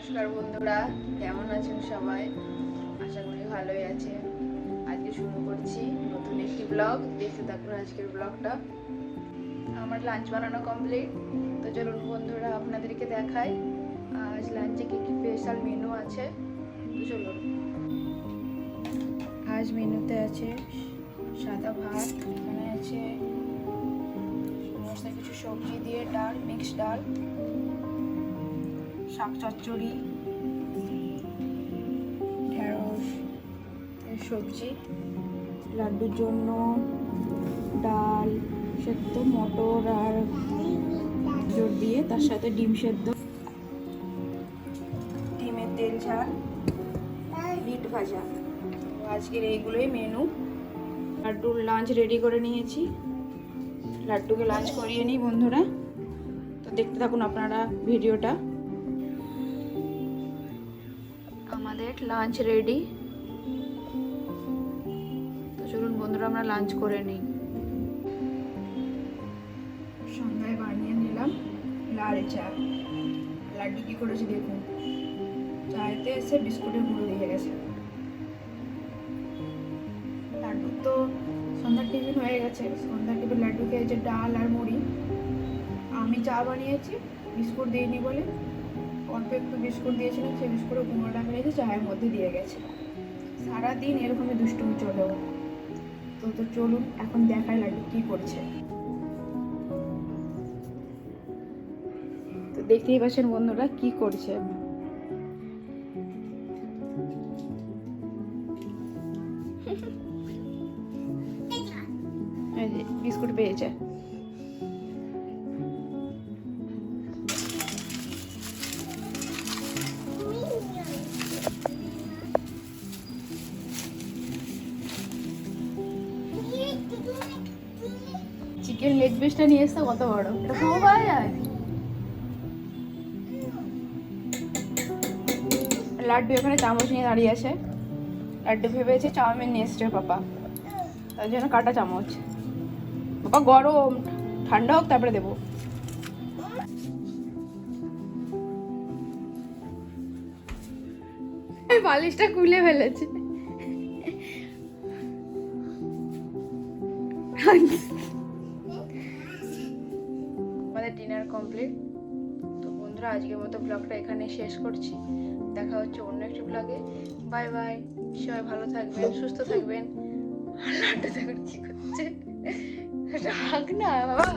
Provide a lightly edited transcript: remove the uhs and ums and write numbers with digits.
নমস্কার বন্ধুরা, কেমন আছেন সবাই? আশা করি ভালোই আছে। আজকে শুরু করছি নতুন একটি ব্লগ। দেখতে থাকুন আজকের ব্লগটা। আমার লাঞ্চ বানানো কমপ্লিট। তো চলুন বন্ধুরা আপনাদেরকে দেখাই আজ লাঞ্চে কি কি স্পেশাল মেনু আছে। তো চলুন। আজ মেনুতে আছে সাদা ভাত, এখানে আছে সমস্ত কিছু সবজি দিয়ে ডাল, মিক্স ডাল, শাক চচ্চড়ি, ঢেঁড়স সবজি, লাড্ডুর জন্য ডাল সেদ্ধ, মটর আর জোর দিয়ে, তার সাথে ডিম সেদ্ধ, ডিমের তেল ঝাল, বিট ভাজা। আজকের এইগুলোই মেনু। লাড্ডুর লাঞ্চ রেডি করে নিয়েছি। লাড্ডুকে লাঞ্চ করিয়ে নিই বন্ধুরা। তো দেখতে থাকুন আপনারা ভিডিওটা। আমাদের লাঞ্চ রেডি। তো চলুন বন্ধুরা আমরা লাঞ্চ করে নিই। সন্ধ্যায় বানিয়ে নিলাম লাল চা। লাড্ডু কি করেছি দেখুন, চাইতে এসে বিস্কুটের গুঁড়ো দিয়ে গেছে। লাড্ডু তো সন্ধ্যার টিফিন হয়ে গেছে। সন্ধ্যার টিফিন লাড্ডু খেয়েছে ডাল আর মুড়ি। আমি চা বানিয়েছি, বিস্কুট দিইনি বলে অল্প একটু বিস্কুট দিয়েছিলাম, সেই বিস্কুটের গুঁড়োটা মেরেছে চায়ের মধ্যে দিয়ে গেছে। সারাদিন এরকমই দুষ্টুমি চলেও। তো চলুন এখন দেখাই লাড্ডু কি করছে। তো দেখতেই পাচ্ছেন বন্ধুরা কি করছে। এই যে বিস্কুট পেয়েছে। চিকেন লেগ পিসটা নিয়ে এসছে কত বড়, এটা খাবো পাওয়া যায়। লাড্ডু এখানে চামচ নিয়ে দাঁড়িয়ে আছে। লাড্ডু ভেবেছে চাউমিন নিয়ে এসছে পাপা, তার জন্য কাটা চামচ। বাবা গরম, ঠান্ডা হোক তারপরে দেবো। বালিশটা খুলে ফেলেছে। আমাদের ডিনার কমপ্লিট। তো বন্ধুরা আজকের মতো ব্লগটা এখানে শেষ করছি। দেখা হচ্ছে অন্য একটি ব্লগে। Bye bye. সবাই ভালো থাকবেন, সুস্থ থাকবেন। লাড্ডু দেখুন কি করছে, রাগ না বাবা।